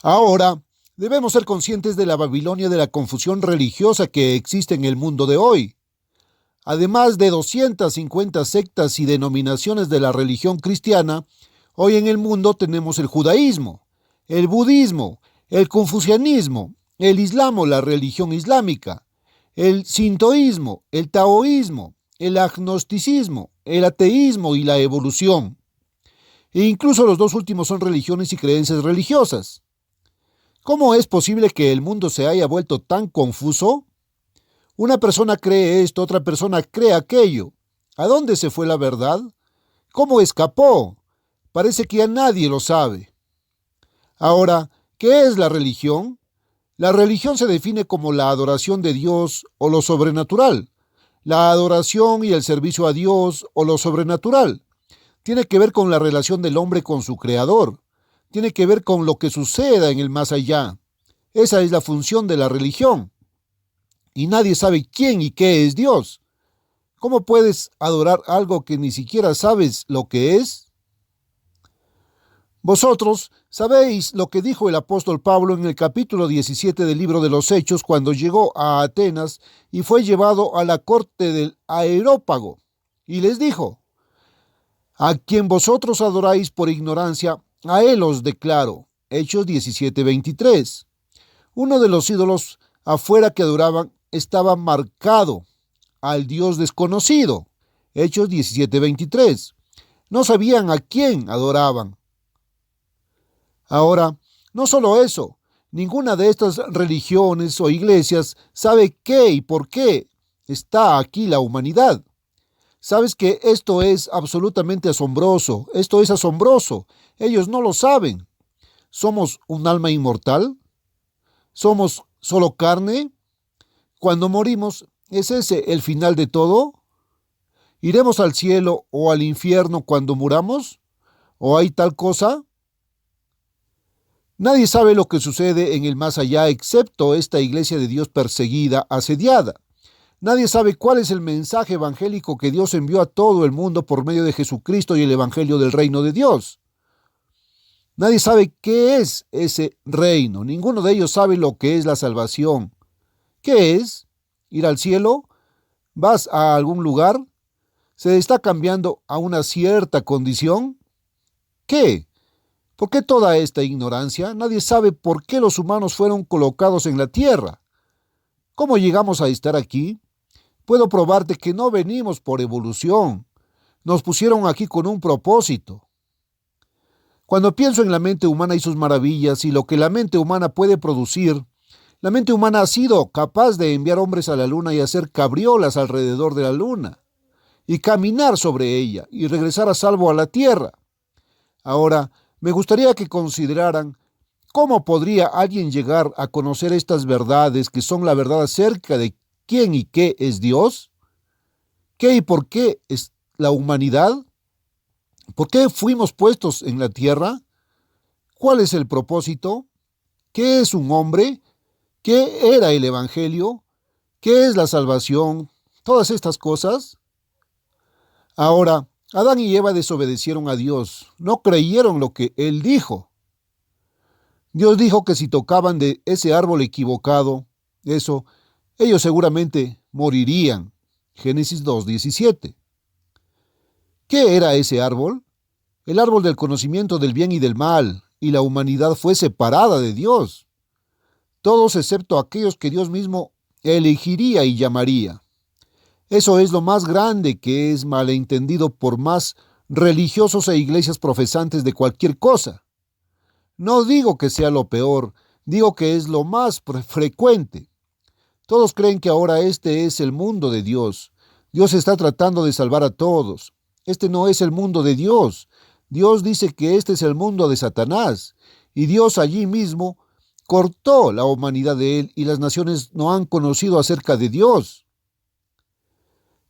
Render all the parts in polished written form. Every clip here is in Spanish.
Ahora, debemos ser conscientes de la Babilonia de la confusión religiosa que existe en el mundo de hoy. Además de 250 sectas y denominaciones de la religión cristiana, hoy en el mundo tenemos el judaísmo, el budismo, el confucianismo, el islam o la religión islámica, el sintoísmo, el taoísmo, el agnosticismo, el ateísmo y la evolución. E incluso los dos últimos son religiones y creencias religiosas. ¿Cómo es posible que el mundo se haya vuelto tan confuso? Una persona cree esto, otra persona cree aquello. ¿A dónde se fue la verdad? ¿Cómo escapó? Parece que ya nadie lo sabe. Ahora, ¿qué es la religión? La religión se define como la adoración de Dios o lo sobrenatural. La adoración y el servicio a Dios o lo sobrenatural. Tiene que ver con la relación del hombre con su creador. Tiene que ver con lo que suceda en el más allá. Esa es la función de la religión. Y nadie sabe quién y qué es Dios. ¿Cómo puedes adorar algo que ni siquiera sabes lo que es? Vosotros sabéis lo que dijo el apóstol Pablo en el capítulo 17 del libro de los Hechos cuando llegó a Atenas y fue llevado a la corte del Areópago. Y les dijo: a quien vosotros adoráis por ignorancia, a él os declaro. Hechos 17:23. Uno de los ídolos afuera que adoraban estaba marcado al Dios desconocido. Hechos 17:23. No sabían a quién adoraban. Ahora, no solo eso, ninguna de estas religiones o iglesias sabe qué y por qué está aquí la humanidad. Sabes que esto es absolutamente asombroso, esto es asombroso. Ellos no lo saben. ¿Somos un alma inmortal? ¿Somos solo carne? Cuando morimos, ¿es ese el final de todo? ¿Iremos al cielo o al infierno cuando muramos? ¿O hay tal cosa? Nadie sabe lo que sucede en el más allá excepto esta iglesia de Dios perseguida, asediada. Nadie sabe cuál es el mensaje evangélico que Dios envió a todo el mundo por medio de Jesucristo y el evangelio del reino de Dios. Nadie sabe qué es ese reino. Ninguno de ellos sabe lo que es la salvación. ¿Qué es? ¿Ir al cielo? ¿Vas a algún lugar? ¿Se está cambiando a una cierta condición? ¿Qué? ¿Por qué toda esta ignorancia? Nadie sabe por qué los humanos fueron colocados en la tierra. ¿Cómo llegamos a estar aquí? Puedo probarte que no venimos por evolución. Nos pusieron aquí con un propósito. Cuando pienso en la mente humana y sus maravillas y lo que la mente humana puede producir, la mente humana ha sido capaz de enviar hombres a la luna y hacer cabriolas alrededor de la luna, y caminar sobre ella y regresar a salvo a la tierra. Ahora, me gustaría que consideraran cómo podría alguien llegar a conocer estas verdades que son la verdad acerca de quién y qué es Dios, qué y por qué es la humanidad, por qué fuimos puestos en la tierra, cuál es el propósito, qué es un hombre, qué era el evangelio, qué es la salvación, todas estas cosas. Ahora, Adán y Eva desobedecieron a Dios, no creyeron lo que Él dijo. Dios dijo que si tocaban de ese árbol equivocado, ellos seguramente morirían. Génesis 2:17. ¿Qué era ese árbol? El árbol del conocimiento del bien y del mal, y la humanidad fue separada de Dios. Todos excepto aquellos que Dios mismo elegiría y llamaría. Eso es lo más grande que es malentendido por más religiosos e iglesias profesantes de cualquier cosa. No digo que sea lo peor, digo que es lo más frecuente. Todos creen que ahora este es el mundo de Dios. Dios está tratando de salvar a todos. Este no es el mundo de Dios. Dios dice que este es el mundo de Satanás. Y Dios allí mismo cortó la humanidad de él y las naciones no han conocido acerca de Dios.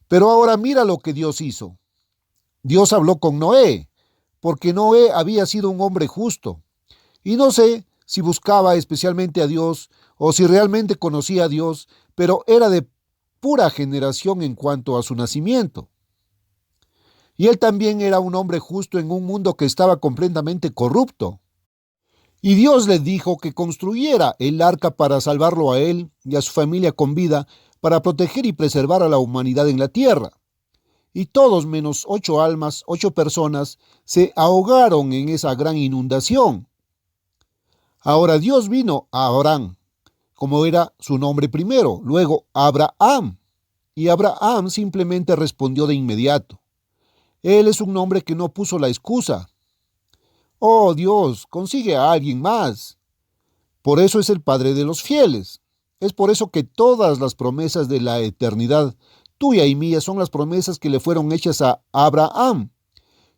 Pero ahora mira lo que Dios hizo. Dios habló con Noé, porque Noé había sido un hombre justo. Y no sé si buscaba especialmente a Dios o si realmente conocía a Dios, pero era de pura generación en cuanto a su nacimiento. Y él también era un hombre justo en un mundo que estaba completamente corrupto. Y Dios le dijo que construyera el arca para salvarlo a él y a su familia con vida, para proteger y preservar a la humanidad en la tierra. Y todos menos 8 almas, 8 personas, se ahogaron en esa gran inundación. Ahora Dios vino a Abraham, como era su nombre primero, luego Abraham. Y Abraham simplemente respondió de inmediato. Él es un hombre que no puso la excusa. Oh Dios, consigue a alguien más. Por eso es el Padre de los fieles. Es por eso que todas las promesas de la eternidad, tuya y mía, son las promesas que le fueron hechas a Abraham.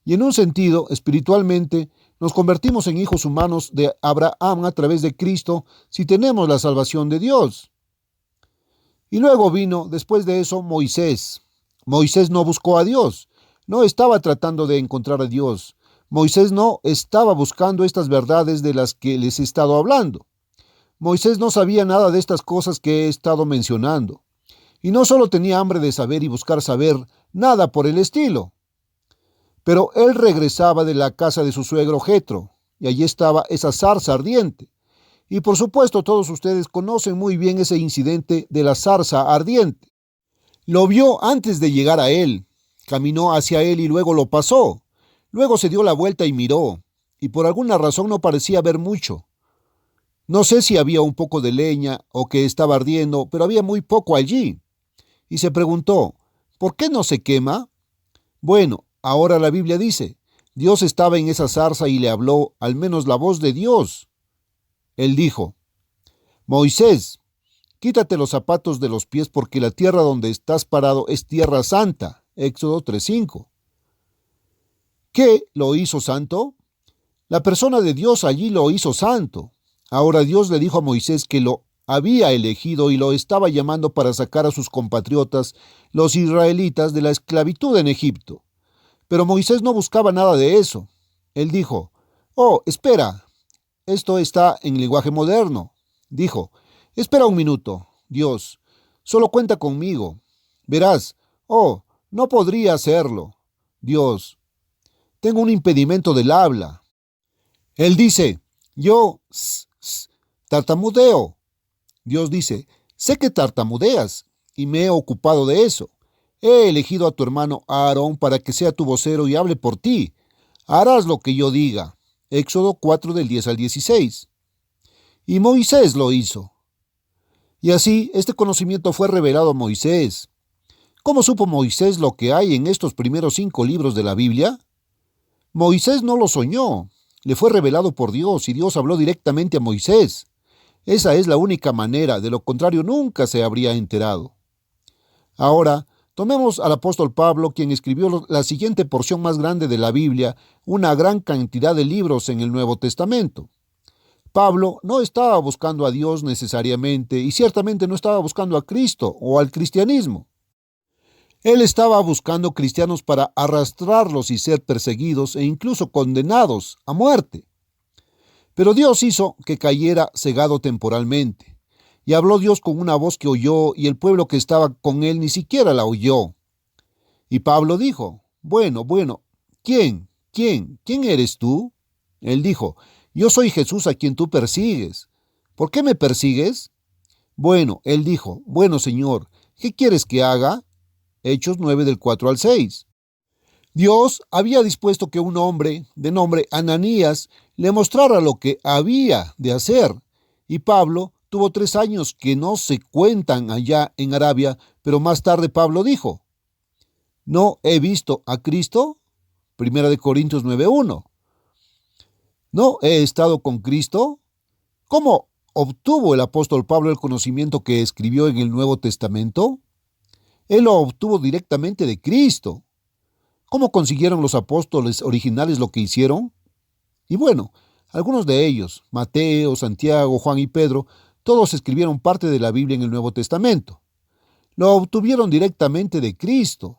Y en un sentido, espiritualmente, nos convertimos en hijos humanos de Abraham a través de Cristo si tenemos la salvación de Dios. Y luego vino, después de eso, Moisés. Moisés no buscó a Dios, no estaba tratando de encontrar a Dios. Moisés no estaba buscando estas verdades de las que les he estado hablando. Moisés no sabía nada de estas cosas que he estado mencionando. Y no solo tenía hambre de saber y buscar saber, nada por el estilo. Pero él regresaba de la casa de su suegro Jetro, y allí estaba esa zarza ardiente. Y por supuesto todos ustedes conocen muy bien ese incidente de la zarza ardiente. Lo vio antes de llegar a él, caminó hacia él y luego lo pasó. Luego se dio la vuelta y miró, y por alguna razón no parecía ver mucho. No sé si había un poco de leña o que estaba ardiendo, pero había muy poco allí. Y se preguntó, ¿por qué no se quema? Bueno, ahora la Biblia dice, Dios estaba en esa zarza y le habló, al menos la voz de Dios. Él dijo, Moisés, quítate los zapatos de los pies porque la tierra donde estás parado es tierra santa. Éxodo 3:5. ¿Qué lo hizo santo? La persona de Dios allí lo hizo santo. Ahora Dios le dijo a Moisés que lo había elegido y lo estaba llamando para sacar a sus compatriotas, los israelitas, de la esclavitud en Egipto. Pero Moisés no buscaba nada de eso. Él dijo, oh, espera, esto está en lenguaje moderno. Dijo, espera un minuto, Dios, solo cuenta conmigo. Verás, oh, no podría hacerlo. Dios, tengo un impedimento del habla. Él dice, yo tartamudeo. Dios dice, sé que tartamudeas y me he ocupado de eso. He elegido a tu hermano Aarón para que sea tu vocero y hable por ti. Harás lo que yo diga. Éxodo 4 del 10 al 16. Y Moisés lo hizo. Y así este conocimiento fue revelado a Moisés. ¿Cómo supo Moisés lo que hay en estos primeros 5 libros de la Biblia? Moisés no lo soñó. Le fue revelado por Dios y Dios habló directamente a Moisés. Esa es la única manera, de lo contrario nunca se habría enterado. Ahora, tomemos al apóstol Pablo, quien escribió la siguiente porción más grande de la Biblia, una gran cantidad de libros en el Nuevo Testamento. Pablo no estaba buscando a Dios necesariamente y ciertamente no estaba buscando a Cristo o al cristianismo. Él estaba buscando cristianos para arrastrarlos y ser perseguidos e incluso condenados a muerte. Pero Dios hizo que cayera cegado temporalmente. Y habló Dios con una voz que oyó, y el pueblo que estaba con él ni siquiera la oyó. Y Pablo dijo, bueno, ¿quién eres tú? Él dijo, yo soy Jesús a quien tú persigues. ¿Por qué me persigues? Bueno, él dijo, bueno, Señor, ¿qué quieres que haga? Hechos 9 del 4 al 6. Dios había dispuesto que un hombre de nombre Ananías le mostrara lo que había de hacer. Y Pablo tuvo 3 años que no se cuentan allá en Arabia, pero más tarde Pablo dijo, ¿no he visto a Cristo? 1 Corintios 9:1. ¿No he estado con Cristo? ¿Cómo obtuvo el apóstol Pablo el conocimiento que escribió en el Nuevo Testamento? Él lo obtuvo directamente de Cristo. ¿Cómo consiguieron los apóstoles originales lo que hicieron? Y bueno, algunos de ellos, Mateo, Santiago, Juan y Pedro, todos escribieron parte de la Biblia en el Nuevo Testamento. Lo obtuvieron directamente de Cristo.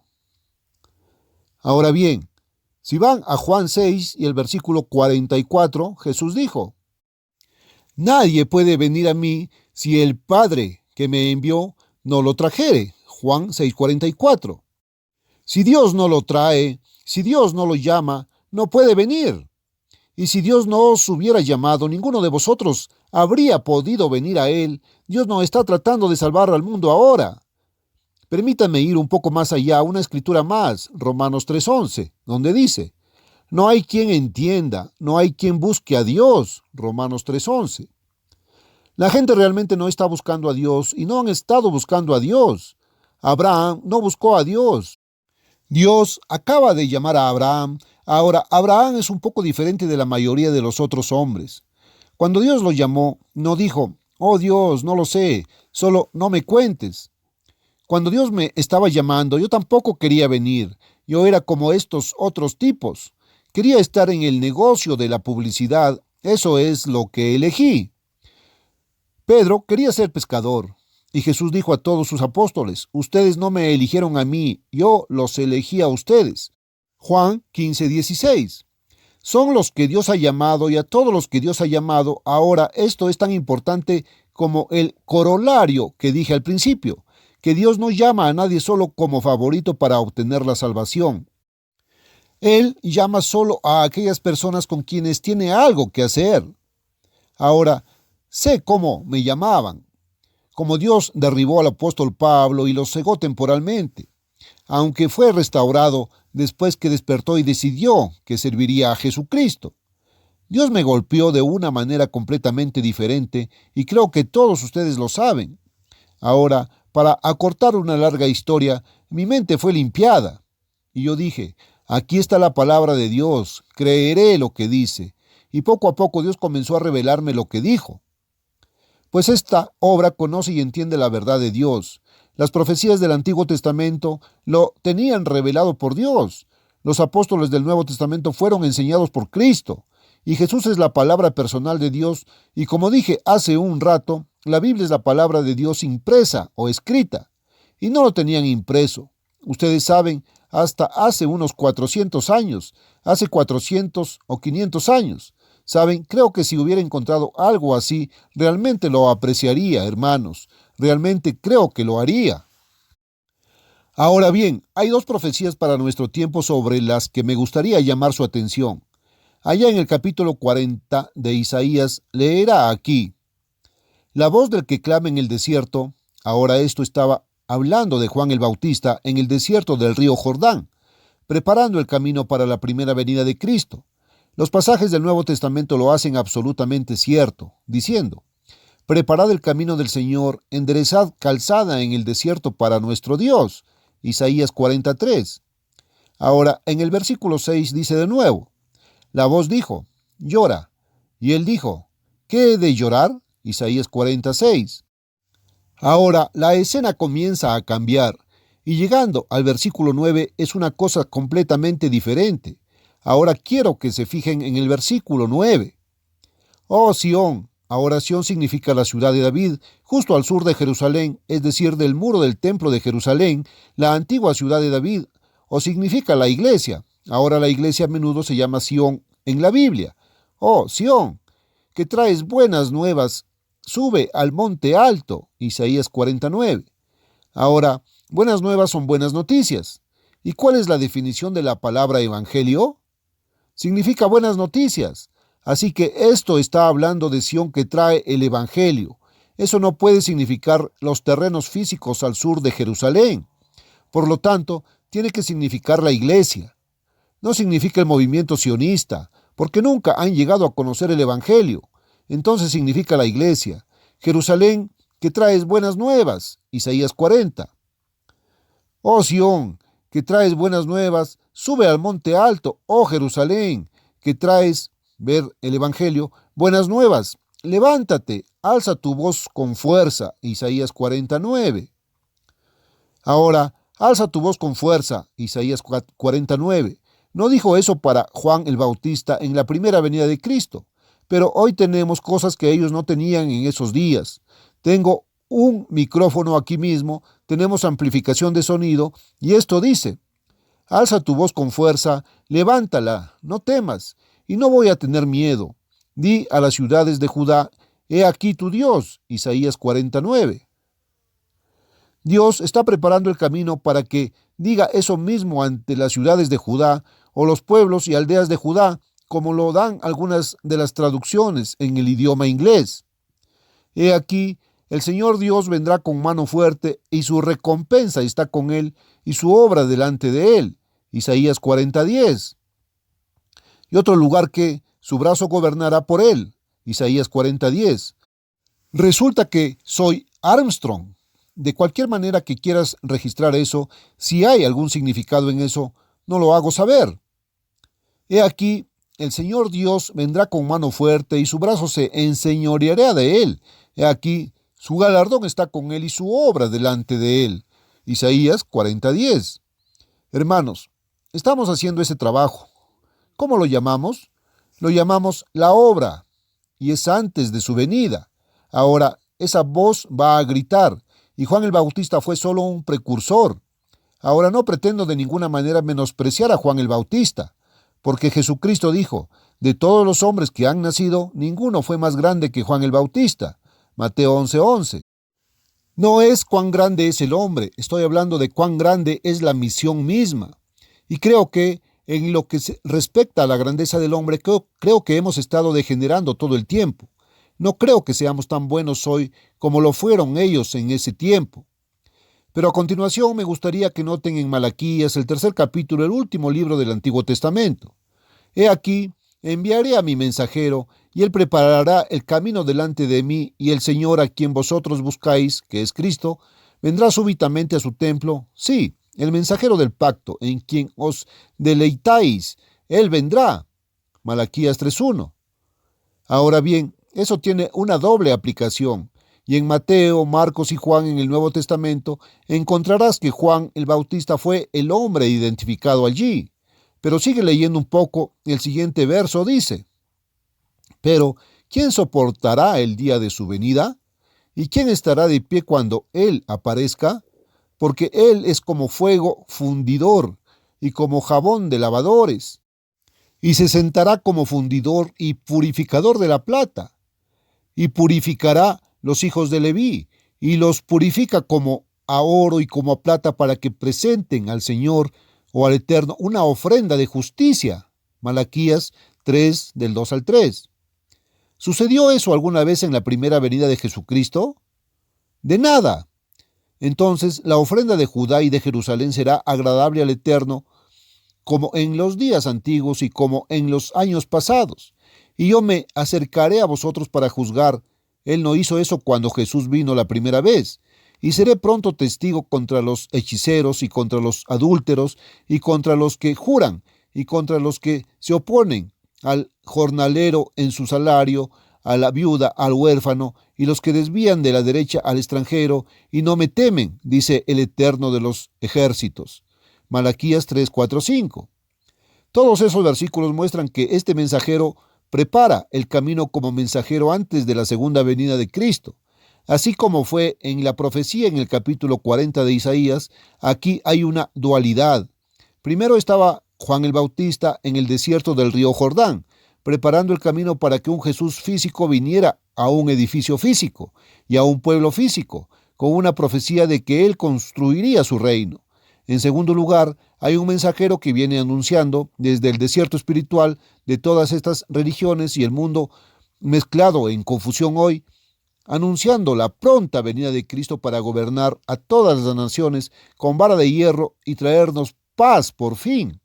Ahora bien, si van a Juan 6 y el versículo 44, Jesús dijo, nadie puede venir a mí si el Padre que me envió no lo trajere. Juan 6:44. Si Dios no lo trae, si Dios no lo llama, no puede venir. Y si Dios no os hubiera llamado, ninguno de vosotros habría podido venir a Él. Dios no está tratando de salvar al mundo ahora. Permítanme ir un poco más allá, una escritura más, Romanos 3:11, donde dice, no hay quien entienda, no hay quien busque a Dios, Romanos 3:11. La gente realmente no está buscando a Dios y no han estado buscando a Dios. Abraham no buscó a Dios. Dios acaba de llamar a Abraham. Ahora, Abraham es un poco diferente de la mayoría de los otros hombres. Cuando Dios lo llamó, no dijo, oh Dios, no lo sé, solo no me cuentes. Cuando Dios me estaba llamando, yo tampoco quería venir. Yo era como estos otros tipos. Quería estar en el negocio de la publicidad. Eso es lo que elegí. Pedro quería ser pescador. Y Jesús dijo a todos sus apóstoles, ustedes no me eligieron a mí, yo los elegí a ustedes. Juan 15:16. Son los que Dios ha llamado y a todos los que Dios ha llamado. Ahora, esto es tan importante como el corolario que dije al principio, que Dios no llama a nadie solo como favorito para obtener la salvación. Él llama solo a aquellas personas con quienes tiene algo que hacer. Ahora, sé cómo me llamaban. Como Dios derribó al apóstol Pablo y lo cegó temporalmente, aunque fue restaurado después que despertó y decidió que serviría a Jesucristo. Dios me golpeó de una manera completamente diferente y creo que todos ustedes lo saben. Ahora, para acortar una larga historia, mi mente fue limpiada. Y yo dije, aquí está la palabra de Dios, creeré lo que dice. Y poco a poco Dios comenzó a revelarme lo que dijo. Pues esta obra conoce y entiende la verdad de Dios. Las profecías del Antiguo Testamento lo tenían revelado por Dios. Los apóstoles del Nuevo Testamento fueron enseñados por Cristo. Y Jesús es la palabra personal de Dios. Y como dije hace un rato, la Biblia es la palabra de Dios impresa o escrita. Y no lo tenían impreso. Ustedes saben, hasta hace unos 400 años, hace 400 o 500 años. Saben, creo que si hubiera encontrado algo así, realmente lo apreciaría, hermanos. Realmente creo que lo haría. Ahora bien, hay dos profecías para nuestro tiempo sobre las que me gustaría llamar su atención. Allá en el capítulo 40 de Isaías, leerá aquí, la voz del que clama en el desierto. Ahora esto estaba hablando de Juan el Bautista en el desierto del río Jordán, preparando el camino para la primera venida de Cristo. Los pasajes del Nuevo Testamento lo hacen absolutamente cierto, diciendo, preparad el camino del Señor, enderezad calzada en el desierto para nuestro Dios. Isaías 43. Ahora, en el versículo 6 dice de nuevo, la voz dijo, llora. Y él dijo, ¿qué he de llorar? Isaías 46. Ahora, la escena comienza a cambiar, y llegando al versículo 9 es una cosa completamente diferente. Ahora quiero que se fijen en el versículo 9. Oh Sión, ahora Sión significa la ciudad de David, justo al sur de Jerusalén, es decir, del muro del templo de Jerusalén, la antigua ciudad de David, o significa la iglesia. Ahora la iglesia a menudo se llama Sión en la Biblia. Oh Sión, que traes buenas nuevas, sube al monte alto. Isaías 49. Ahora, buenas nuevas son buenas noticias. ¿Y cuál es la definición de la palabra evangelio? Significa buenas noticias. Así que esto está hablando de Sión que trae el evangelio. Eso no puede significar los terrenos físicos al sur de Jerusalén. Por lo tanto, tiene que significar la iglesia. No significa el movimiento sionista, porque nunca han llegado a conocer el evangelio. Entonces significa la iglesia. Jerusalén que traes buenas nuevas. Isaías 40. Oh Sión, que traes buenas nuevas, sube al monte alto, oh Jerusalén, que traes, ver el evangelio, buenas nuevas, levántate, alza tu voz con fuerza. Isaías 49. Ahora, alza tu voz con fuerza. Isaías 49. No dijo eso para Juan el Bautista en la primera venida de Cristo, pero hoy tenemos cosas que ellos no tenían en esos días. Tengo un micrófono aquí mismo, tenemos amplificación de sonido, y esto dice, alza tu voz con fuerza, levántala, no temas, y no voy a tener miedo. Di a las ciudades de Judá, he aquí tu Dios. Isaías 49. Dios está preparando el camino para que diga eso mismo ante las ciudades de Judá, o los pueblos y aldeas de Judá, como lo dan algunas de las traducciones en el idioma inglés. He aquí, el Señor Dios vendrá con mano fuerte, y su recompensa está con él, y su obra delante de él. Isaías 40:10. Y otro lugar que su brazo gobernará por él. Isaías 40:10. Resulta que soy Armstrong. De cualquier manera que quieras registrar eso, si hay algún significado en eso, no lo hago saber. He aquí, el Señor Dios vendrá con mano fuerte, y su brazo se enseñoreará de él. He aquí, su galardón está con él, y su obra delante de él. Isaías 40:10. Hermanos, estamos haciendo ese trabajo. ¿Cómo lo llamamos? Lo llamamos la obra, y es antes de su venida. Ahora, esa voz va a gritar, y Juan el Bautista fue solo un precursor. Ahora, no pretendo de ninguna manera menospreciar a Juan el Bautista, porque Jesucristo dijo: de todos los hombres que han nacido, ninguno fue más grande que Juan el Bautista. Mateo 11:11. No es cuán grande es el hombre, estoy hablando de cuán grande es la misión misma. Y creo que en lo que respecta a la grandeza del hombre, creo que hemos estado degenerando todo el tiempo. No creo que seamos tan buenos hoy como lo fueron ellos en ese tiempo. Pero a continuación me gustaría que noten en Malaquías, el 3er capítulo, el último libro del Antiguo Testamento. He aquí, enviaré a mi mensajero, y él preparará el camino delante de mí, y el Señor a quien vosotros buscáis, que es Cristo, vendrá súbitamente a su templo. Sí, el mensajero del pacto, en quien os deleitáis, él vendrá. Malaquías 3:1. Ahora bien, eso tiene una doble aplicación. Y en Mateo, Marcos y Juan en el Nuevo Testamento encontrarás que Juan el Bautista fue el hombre identificado allí. Pero sigue leyendo un poco, el siguiente verso dice: pero, ¿quién soportará el día de su venida? ¿Y quién estará de pie cuando Él aparezca? Porque Él es como fuego fundidor y como jabón de lavadores, y se sentará como fundidor y purificador de la plata, y purificará los hijos de Leví, y los purifica como a oro y como a plata, para que presenten al Señor o al Eterno una ofrenda de justicia. Malaquías 3, del 2 al 3. ¿Sucedió eso alguna vez en la primera venida de Jesucristo? De nada. Entonces, la ofrenda de Judá y de Jerusalén será agradable al Eterno, como en los días antiguos y como en los años pasados. Y yo me acercaré a vosotros para juzgar. Él no hizo eso cuando Jesús vino la primera vez. Y seré pronto testigo contra los hechiceros y contra los adúlteros y contra los que juran y contra los que se oponen al jornalero en su salario, a la viuda, al huérfano, y los que desvían de la derecha al extranjero, y no me temen, dice el Eterno de los ejércitos. Malaquías 3, 4, 5. Todos esos versículos muestran que este mensajero prepara el camino como mensajero antes de la segunda venida de Cristo. Así como fue en la profecía en el capítulo 40 de Isaías, aquí hay una dualidad. Primero estaba Juan el Bautista en el desierto del río Jordán, preparando el camino para que un Jesús físico viniera a un edificio físico y a un pueblo físico, con una profecía de que él construiría su reino. En segundo lugar, hay un mensajero que viene anunciando desde el desierto espiritual de todas estas religiones y el mundo mezclado en confusión hoy, anunciando la pronta venida de Cristo para gobernar a todas las naciones con vara de hierro y traernos paz por fin.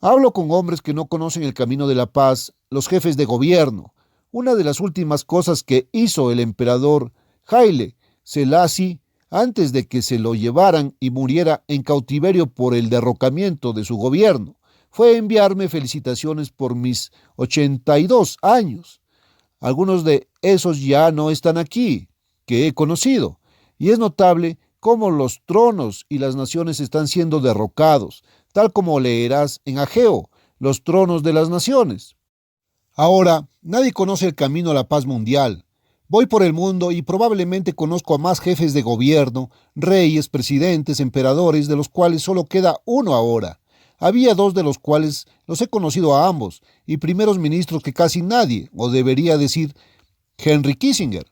Hablo con hombres que no conocen el camino de la paz, los jefes de gobierno. Una de las últimas cosas que hizo el emperador Haile Selassie antes de que se lo llevaran y muriera en cautiverio por el derrocamiento de su gobierno fue enviarme felicitaciones por mis 82 años. Algunos de esos ya no están aquí, que he conocido, y es notable cómo los tronos y las naciones están siendo derrocados, tal como leerás en Ageo, los tronos de las naciones. Ahora, nadie conoce el camino a la paz mundial. Voy por el mundo y probablemente conozco a más jefes de gobierno, reyes, presidentes, emperadores, de los cuales solo queda uno ahora. Había dos de los cuales los he conocido a ambos, y primeros ministros que casi nadie, o debería decir Henry Kissinger.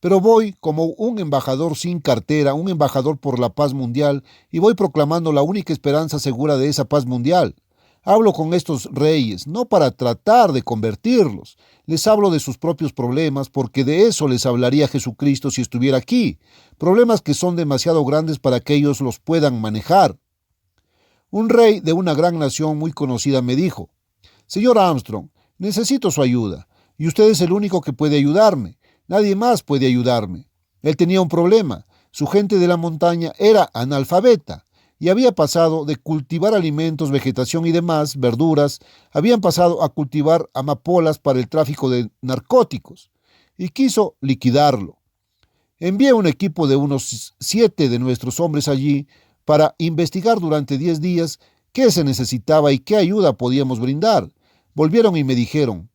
Pero voy como un embajador sin cartera, un embajador por la paz mundial, y voy proclamando la única esperanza segura de esa paz mundial. Hablo con estos reyes, no para tratar de convertirlos. Les hablo de sus propios problemas, porque de eso les hablaría Jesucristo si estuviera aquí. Problemas que son demasiado grandes para que ellos los puedan manejar. Un rey de una gran nación muy conocida me dijo: Señor Armstrong, necesito su ayuda, y usted es el único que puede ayudarme. Nadie más puede ayudarme. Él tenía un problema. Su gente de la montaña era analfabeta y había pasado de cultivar alimentos, vegetación y demás, verduras, habían pasado a cultivar amapolas para el tráfico de narcóticos, y quiso liquidarlo. Envié un equipo de unos 7 de nuestros hombres allí para investigar durante 10 días qué se necesitaba y qué ayuda podíamos brindar. Volvieron y me dijeron: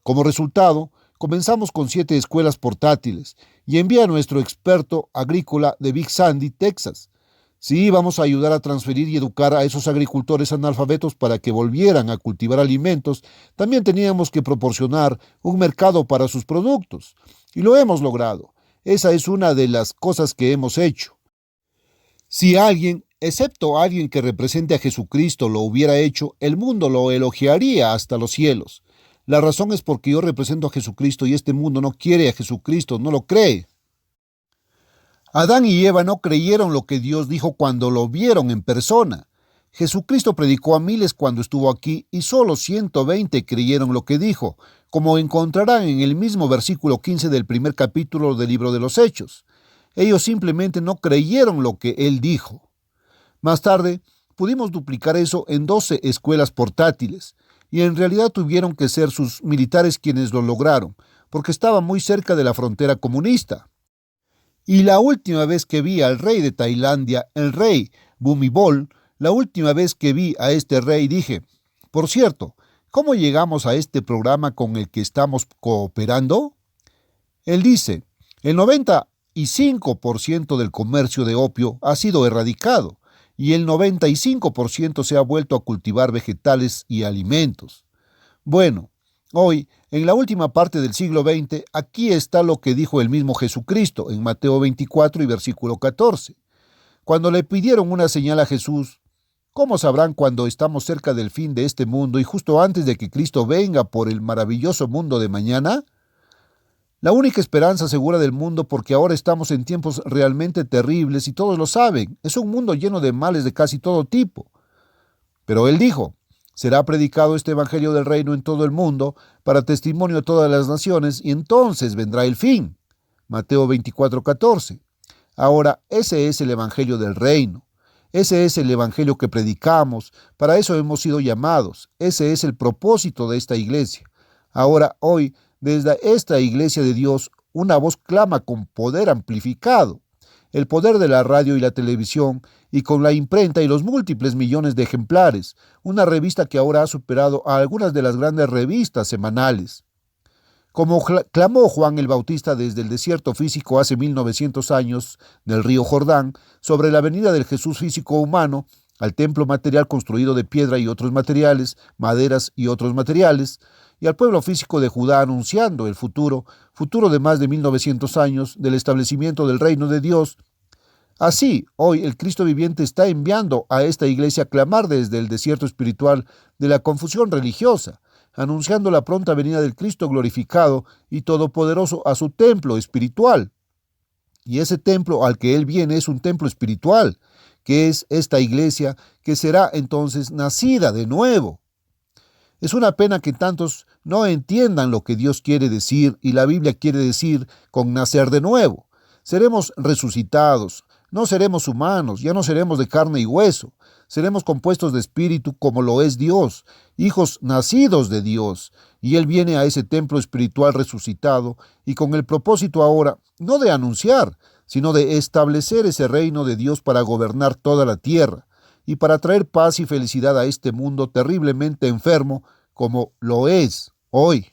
como resultado, comenzamos con 7 escuelas portátiles y envié a nuestro experto agrícola de Big Sandy, Texas. Si íbamos a ayudar a transferir y educar a esos agricultores analfabetos para que volvieran a cultivar alimentos, también teníamos que proporcionar un mercado para sus productos. Y lo hemos logrado. Esa es una de las cosas que hemos hecho. Si alguien, excepto alguien que represente a Jesucristo, lo hubiera hecho, el mundo lo elogiaría hasta los cielos. La razón es porque yo represento a Jesucristo y este mundo no quiere a Jesucristo, no lo cree. Adán y Eva no creyeron lo que Dios dijo cuando lo vieron en persona. Jesucristo predicó a miles cuando estuvo aquí y solo 120 creyeron lo que dijo, como encontrarán en el mismo versículo 15 del primer capítulo del libro de los Hechos. Ellos simplemente no creyeron lo que Él dijo. Más tarde, pudimos duplicar eso en 12 escuelas portátiles, y en realidad tuvieron que ser sus militares quienes lo lograron, porque estaba muy cerca de la frontera comunista. Y la última vez que vi al rey de Tailandia, el rey Bhumibol, la última vez que vi a este rey dije: por cierto, ¿cómo llegamos a este programa con el que estamos cooperando? Él dice: el 95% del comercio de opio ha sido erradicado y el 95% se ha vuelto a cultivar vegetales y alimentos. Bueno, hoy, en la última parte del siglo XX, aquí está lo que dijo el mismo Jesucristo en Mateo 24 y versículo 14. Cuando le pidieron una señal a Jesús: ¿cómo sabrán cuando estamos cerca del fin de este mundo y justo antes de que Cristo venga por el maravilloso mundo de mañana? La única esperanza segura del mundo, porque ahora estamos en tiempos realmente terribles y todos lo saben, es un mundo lleno de males de casi todo tipo. Pero Él dijo: será predicado este evangelio del reino en todo el mundo para testimonio a todas las naciones y entonces vendrá el fin. Mateo 24:14. Ahora, ese es el evangelio del reino. Ese es el evangelio que predicamos. Para eso hemos sido llamados. Ese es el propósito de esta iglesia. Ahora, hoy, desde esta iglesia de Dios, una voz clama con poder amplificado. El poder de la radio y la televisión, y con la imprenta y los múltiples millones de ejemplares, una revista que ahora ha superado a algunas de las grandes revistas semanales. Como clamó Juan el Bautista desde el desierto físico hace 1900 años del río Jordán, sobre la venida del Jesús físico humano, al templo material construido de piedra y otros materiales, maderas y otros materiales, y al pueblo físico de Judá anunciando el futuro de más de 1900 años del establecimiento del reino de Dios. Así, hoy el Cristo viviente está enviando a esta iglesia a clamar desde el desierto espiritual de la confusión religiosa, anunciando la pronta venida del Cristo glorificado y todopoderoso a su templo espiritual. Y ese templo al que Él viene es un templo espiritual, que es esta iglesia que será entonces nacida de nuevo. Es una pena que tantos no entiendan lo que Dios quiere decir y la Biblia quiere decir con nacer de nuevo. Seremos resucitados, no seremos humanos, ya no seremos de carne y hueso, seremos compuestos de espíritu como lo es Dios, hijos nacidos de Dios, y Él viene a ese templo espiritual resucitado y con el propósito ahora no de anunciar, sino de establecer ese reino de Dios para gobernar toda la tierra y para traer paz y felicidad a este mundo terriblemente enfermo como lo es hoy.